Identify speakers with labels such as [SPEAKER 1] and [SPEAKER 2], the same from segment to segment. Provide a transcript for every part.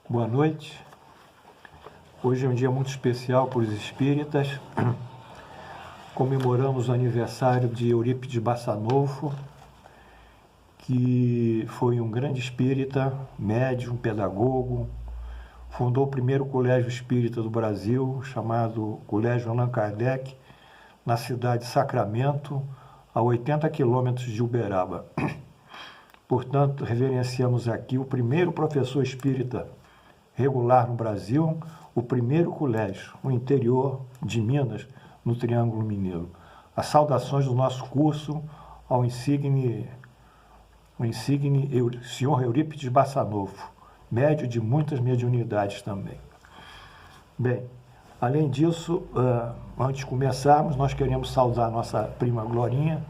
[SPEAKER 1] Boa noite. Hoje é um dia muito especial para os espíritas. Comemoramos o aniversário de Eurípides Barçanufo, que foi um grande espírita, médium, pedagogo. Fundou o primeiro colégio espírita do Brasil, chamado Colégio Allan Kardec, na cidade de Sacramento, a 80 quilômetros de Uberaba. Portanto, reverenciamos aqui o primeiro professor espírita regular no Brasil, o primeiro colégio no interior de Minas, no Triângulo Mineiro. As saudações do nosso curso ao insigne senhor Eurípides Barçanufo, médio de muitas mediunidades também. Bem, além disso, antes de começarmos, nós queremos saudar nossa prima Glorinha,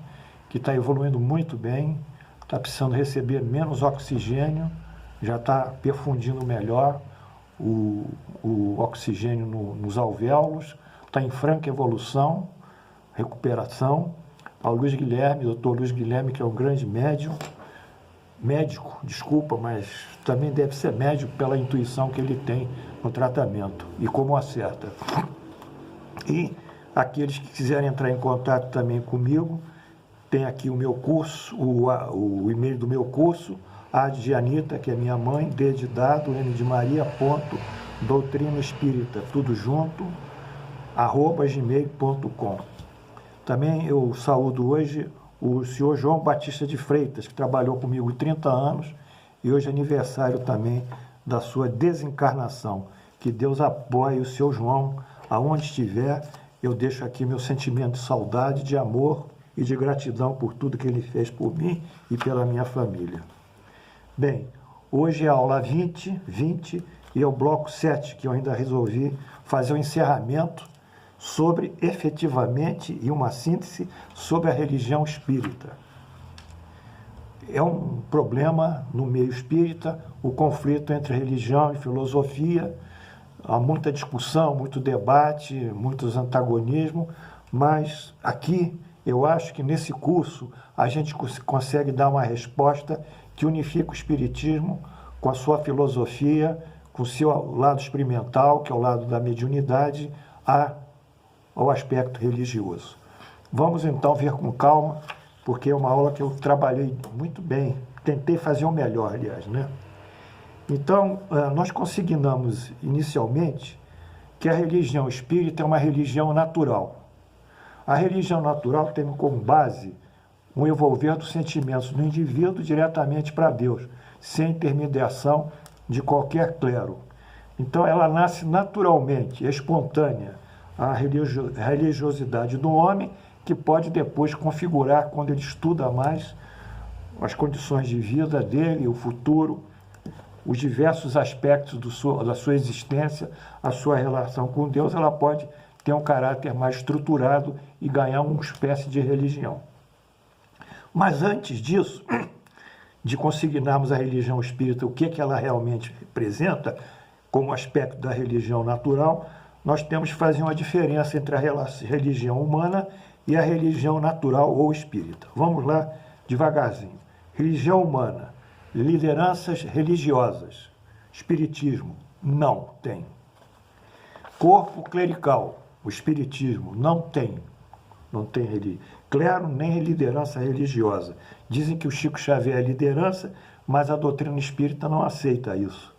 [SPEAKER 1] que está evoluindo muito bem, está precisando receber menos oxigênio, já está perfundindo melhor o oxigênio nos alvéolos, está em franca evolução, recuperação. Ao Luiz Guilherme, doutor Luiz Guilherme, que é um grande médico, mas também deve ser médico pela intuição que ele tem no tratamento e como acerta. E aqueles que quiserem entrar em contato também comigo, tem aqui o meu curso, o e-mail do meu curso, A de Anita, que é minha mãe, D de dado, N de Maria, ponto, doutrina espírita, tudo junto, @gmail.com. Também eu saúdo hoje o senhor João Batista de Freitas, que trabalhou comigo 30 anos e hoje é aniversário também da sua desencarnação. Que Deus apoie o senhor João, aonde estiver. Eu deixo aqui meu sentimento de saudade, de amor e de gratidão por tudo que ele fez por mim e pela minha família. Bem, hoje é a aula 20 e é o bloco 7, que eu ainda resolvi fazer um encerramento sobre, efetivamente, e uma síntese sobre a religião espírita. É um problema no meio espírita, o conflito entre religião e filosofia. Há muita discussão, muito debate, muitos antagonismos, mas aqui eu acho que nesse curso a gente consegue dar uma resposta que unifica o espiritismo com a sua filosofia, com o seu lado experimental, que é o lado da mediunidade, ao aspecto religioso. Vamos então ver com calma, porque é uma aula que eu trabalhei muito bem, tentei fazer o melhor, aliás, né? Então, nós consignamos inicialmente que a religião espírita é uma religião natural. A religião natural tem como base um envolver dos sentimentos do indivíduo diretamente para Deus, sem intermediação de qualquer clero. Então, ela nasce naturalmente, espontânea, a religiosidade do homem, que pode depois configurar, quando ele estuda mais, as condições de vida dele, o futuro, os diversos aspectos da sua existência, a sua relação com Deus, ela pode ter um caráter mais estruturado e ganhar uma espécie de religião. Mas antes disso, de consignarmos a religião espírita, o que ela realmente representa, como aspecto da religião natural, nós temos que fazer uma diferença entre a religião humana e a religião natural ou espírita. Vamos lá, devagarzinho. Religião humana, lideranças religiosas, espiritismo, não tem. Corpo clerical, o espiritismo, não tem clero nem liderança religiosa. Dizem que o Chico Xavier é liderança, mas a doutrina espírita não aceita isso.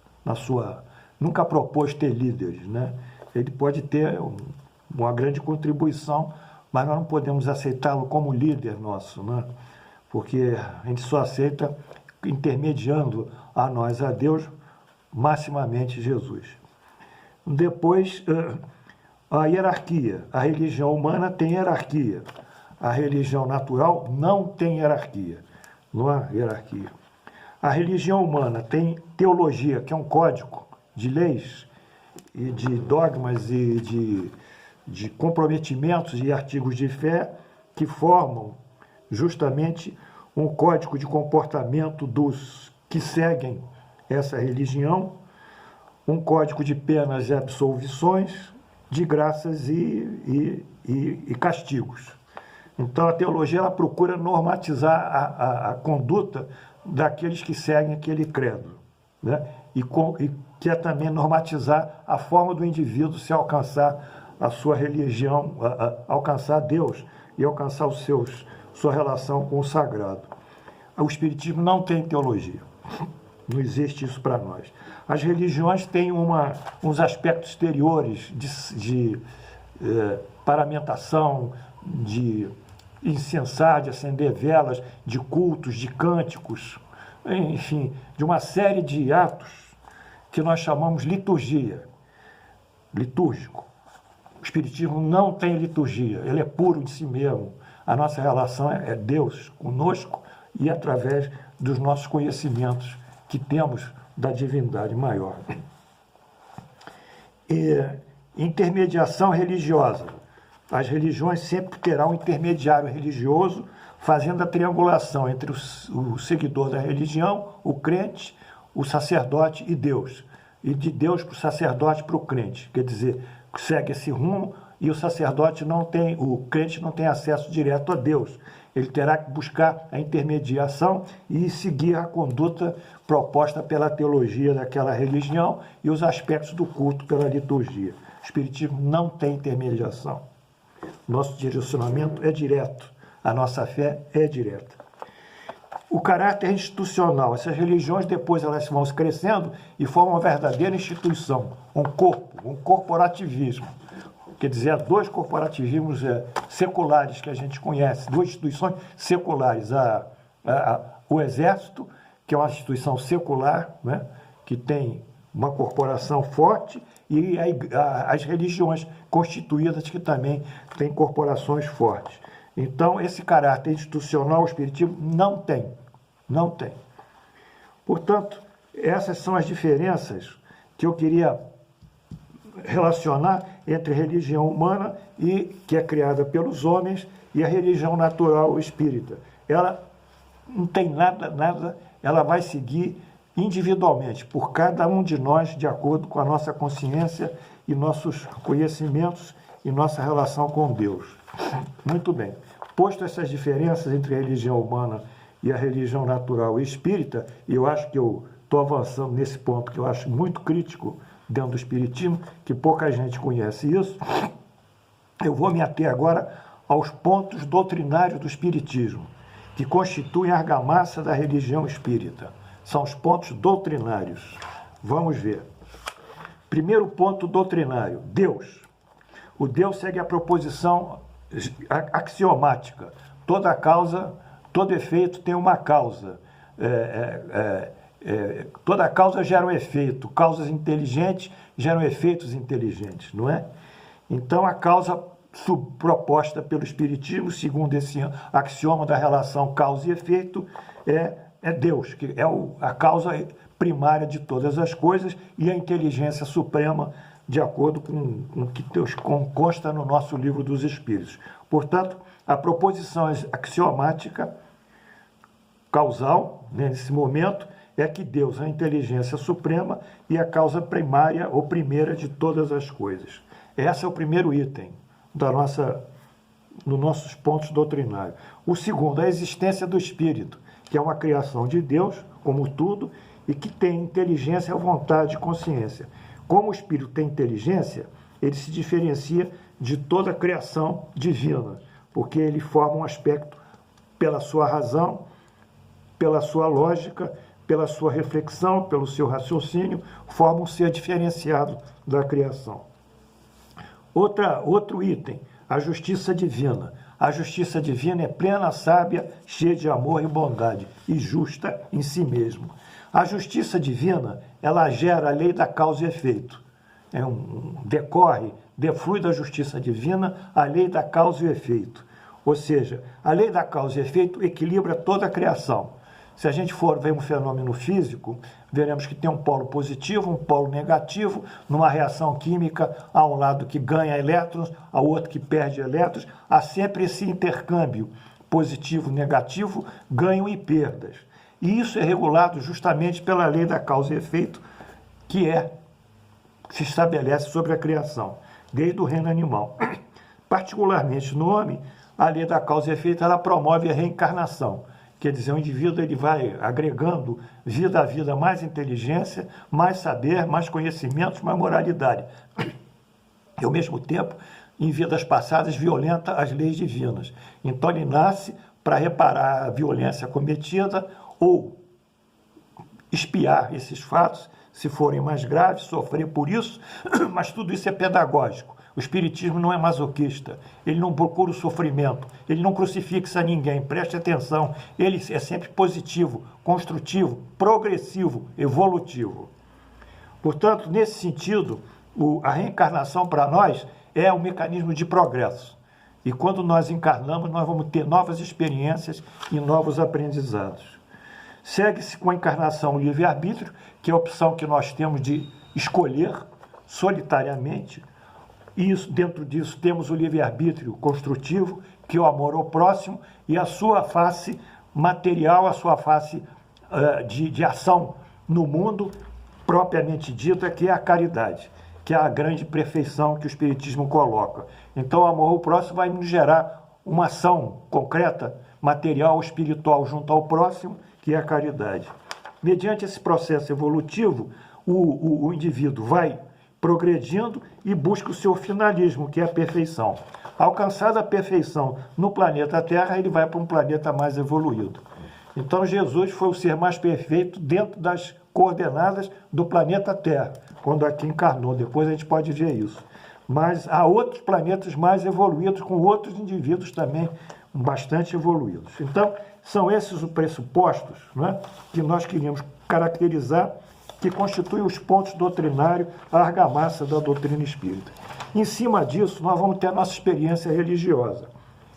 [SPEAKER 1] Nunca propôs ter líderes, né? Ele pode ter uma grande contribuição, mas nós não podemos aceitá-lo como líder nosso, né? Porque a gente só aceita intermediando a nós, a Deus, maximamente Jesus. Depois, a hierarquia. A religião humana tem hierarquia. A religião natural não tem hierarquia. Não há hierarquia. A religião humana tem teologia, que é um código de leis e de dogmas e de comprometimentos e artigos de fé que formam justamente um código de comportamento dos que seguem essa religião, um código de penas e absolvições, de graças e castigos. Então, a teologia ela procura normatizar a conduta daqueles que seguem aquele credo, né? e quer também normatizar a forma do indivíduo se alcançar a sua religião, alcançar Deus e alcançar sua relação com o sagrado. O Espiritismo não tem teologia, não existe isso para nós. As religiões têm uns aspectos exteriores de paramentação, de incensar, de acender velas, de cultos, de cânticos, enfim, de uma série de atos que nós chamamos liturgia, litúrgico. O Espiritismo não tem liturgia, ele é puro de si mesmo. A nossa relação é Deus conosco e através dos nossos conhecimentos que temos da divindade maior. Intermediação religiosa. As religiões sempre terão um intermediário religioso fazendo a triangulação entre o seguidor da religião, o crente, o sacerdote e Deus. E de Deus para o sacerdote para o crente. Quer dizer, segue esse rumo e o crente não tem acesso direto a Deus. Ele terá que buscar a intermediação e seguir a conduta proposta pela teologia daquela religião e os aspectos do culto pela liturgia. O Espiritismo não tem intermediação. Nosso direcionamento é direto, a nossa fé é direta. O caráter institucional, essas religiões depois elas vão crescendo e formam uma verdadeira instituição, um corporativismo. Quer dizer, há dois corporativismos seculares que a gente conhece, duas instituições seculares. O Exército, que é uma instituição secular, né, que tem uma corporação forte, e as religiões constituídas, que também têm corporações fortes. Então, esse caráter institucional, o Espiritismo não tem. Não tem. Portanto, essas são as diferenças que eu queria relacionar entre a religião humana que é criada pelos homens e a religião natural espírita. Ela não tem nada, ela vai seguir individualmente, por cada um de nós, de acordo com a nossa consciência e nossos conhecimentos e nossa relação com Deus. Muito bem. Posto essas diferenças entre a religião humana e a religião natural e espírita, e eu acho que eu estou avançando nesse ponto que eu acho muito crítico dentro do Espiritismo, que pouca gente conhece isso, eu vou me ater agora aos pontos doutrinários do Espiritismo, que constituem a argamassa da religião espírita. São os pontos doutrinários. Vamos ver. Primeiro ponto doutrinário, Deus. O Deus segue a proposição axiomática. Toda causa, todo efeito tem uma causa. Toda causa gera um efeito. Causas inteligentes geram efeitos inteligentes, não é? Então, a causa proposta pelo Espiritismo, segundo esse axioma da relação causa e efeito, é Deus, que é a causa primária de todas as coisas e a inteligência suprema, de acordo com o que consta no nosso livro dos Espíritos. Portanto, a proposição axiomática causal, né, nesse momento, é que Deus é a inteligência suprema e a causa primária ou primeira de todas as coisas. Esse é o primeiro item nos nossos pontos doutrinários. O segundo, a existência do Espírito, que é uma criação de Deus, como tudo, e que tem inteligência, vontade e consciência. Como o Espírito tem inteligência, ele se diferencia de toda a criação divina, porque ele forma um aspecto pela sua razão, pela sua lógica, pela sua reflexão, pelo seu raciocínio, forma um ser diferenciado da criação. Outro item, a justiça divina. A justiça divina é plena, sábia, cheia de amor e bondade, e justa em si mesmo. A justiça divina, ela gera a lei da causa e efeito. Deflui da justiça divina a lei da causa e efeito. Ou seja, a lei da causa e efeito equilibra toda a criação. Se a gente for ver um fenômeno físico, veremos que tem um polo positivo, um polo negativo. Numa reação química, há um lado que ganha elétrons, há outro que perde elétrons. Há sempre esse intercâmbio positivo-negativo, ganho e perdas. E isso é regulado justamente pela lei da causa e efeito, que se estabelece sobre a criação, desde o reino animal. Particularmente no homem, a lei da causa e efeito ela promove a reencarnação. Quer dizer, o indivíduo ele vai agregando vida a vida mais inteligência, mais saber, mais conhecimentos, mais moralidade. E, ao mesmo tempo, em vidas passadas, violenta as leis divinas. Então, ele nasce para reparar a violência cometida ou expiar esses fatos, se forem mais graves, sofrer por isso, mas tudo isso é pedagógico. O Espiritismo não é masoquista, ele não procura o sofrimento, ele não crucifixa ninguém, preste atenção, ele é sempre positivo, construtivo, progressivo, evolutivo. Portanto, nesse sentido, a reencarnação para nós é um mecanismo de progresso. E quando nós encarnamos, nós vamos ter novas experiências e novos aprendizados. Segue-se com a encarnação o livre-arbítrio, que é a opção que nós temos de escolher solitariamente. E dentro disso temos o livre-arbítrio construtivo, que é o amor ao próximo, e a sua face material, a sua face de ação no mundo, propriamente dita, que é a caridade, que é a grande perfeição que o Espiritismo coloca. Então, o amor ao próximo vai nos gerar uma ação concreta, material, espiritual, junto ao próximo, que é a caridade. Mediante esse processo evolutivo, o indivíduo vai progredindo e busca o seu finalismo, que é a perfeição. Alcançada a perfeição no planeta Terra, ele vai para um planeta mais evoluído. Então, Jesus foi o ser mais perfeito dentro das coordenadas do planeta Terra, quando aqui encarnou. Depois a gente pode ver isso. Mas há outros planetas mais evoluídos, com outros indivíduos também bastante evoluídos. Então, são esses os pressupostos, né, que nós queríamos caracterizar, que constituem os pontos doutrinários, a argamassa da doutrina espírita. Em cima disso, nós vamos ter a nossa experiência religiosa,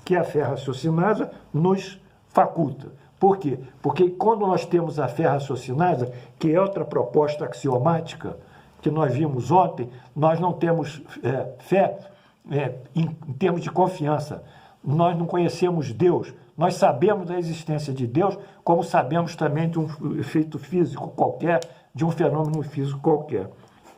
[SPEAKER 1] que a fé raciocinada nos faculta. Por quê? Porque quando nós temos a fé raciocinada, que é outra proposta axiomática, que nós vimos ontem, nós não temos fé em termos de confiança. Nós não conhecemos Deus. Nós sabemos da existência de Deus, como sabemos também de um efeito físico qualquer, de um fenômeno físico qualquer.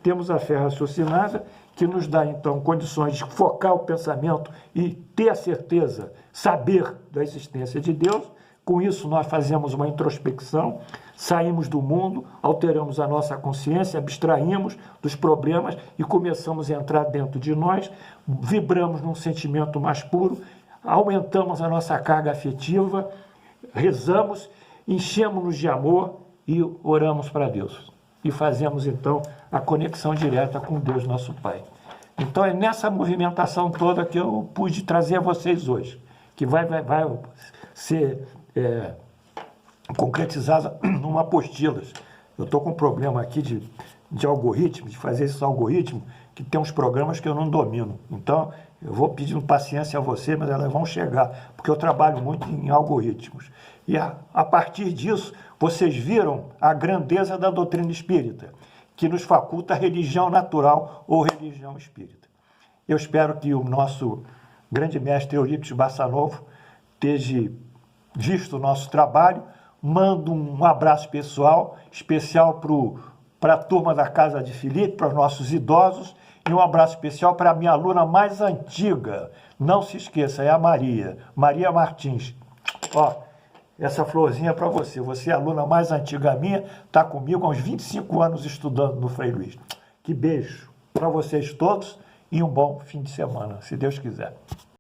[SPEAKER 1] Temos a fé raciocinada, que nos dá, então, condições de focar o pensamento e ter a certeza, saber da existência de Deus. Com isso, nós fazemos uma introspecção, saímos do mundo, alteramos a nossa consciência, abstraímos dos problemas e começamos a entrar dentro de nós, vibramos num sentimento mais puro, aumentamos a nossa carga afetiva, rezamos, enchemos-nos de amor e oramos para Deus. E fazemos, então, a conexão direta com Deus, nosso Pai. Então, é nessa movimentação toda que eu pude trazer a vocês hoje, que vai ser concretizada numa apostila. Eu estou com um problema aqui de algoritmo, de fazer esses algoritmos, que tem uns programas que eu não domino. Então, eu vou pedindo paciência a você, mas elas vão chegar, porque eu trabalho muito em algoritmos. E a partir disso, vocês viram a grandeza da doutrina espírita, que nos faculta a religião natural ou religião espírita. Eu espero que o nosso grande mestre Eurípides Barçanufo esteja visto o nosso trabalho. Mando um abraço pessoal, especial para a turma da Casa de Filipe, para os nossos idosos, e um abraço especial para a minha aluna mais antiga. Não se esqueça, é a Maria Martins. Ó, essa florzinha é para você. Você é a aluna mais antiga minha, está comigo há uns 25 anos estudando no Frei Luiz. Que beijo para vocês todos e um bom fim de semana, se Deus quiser.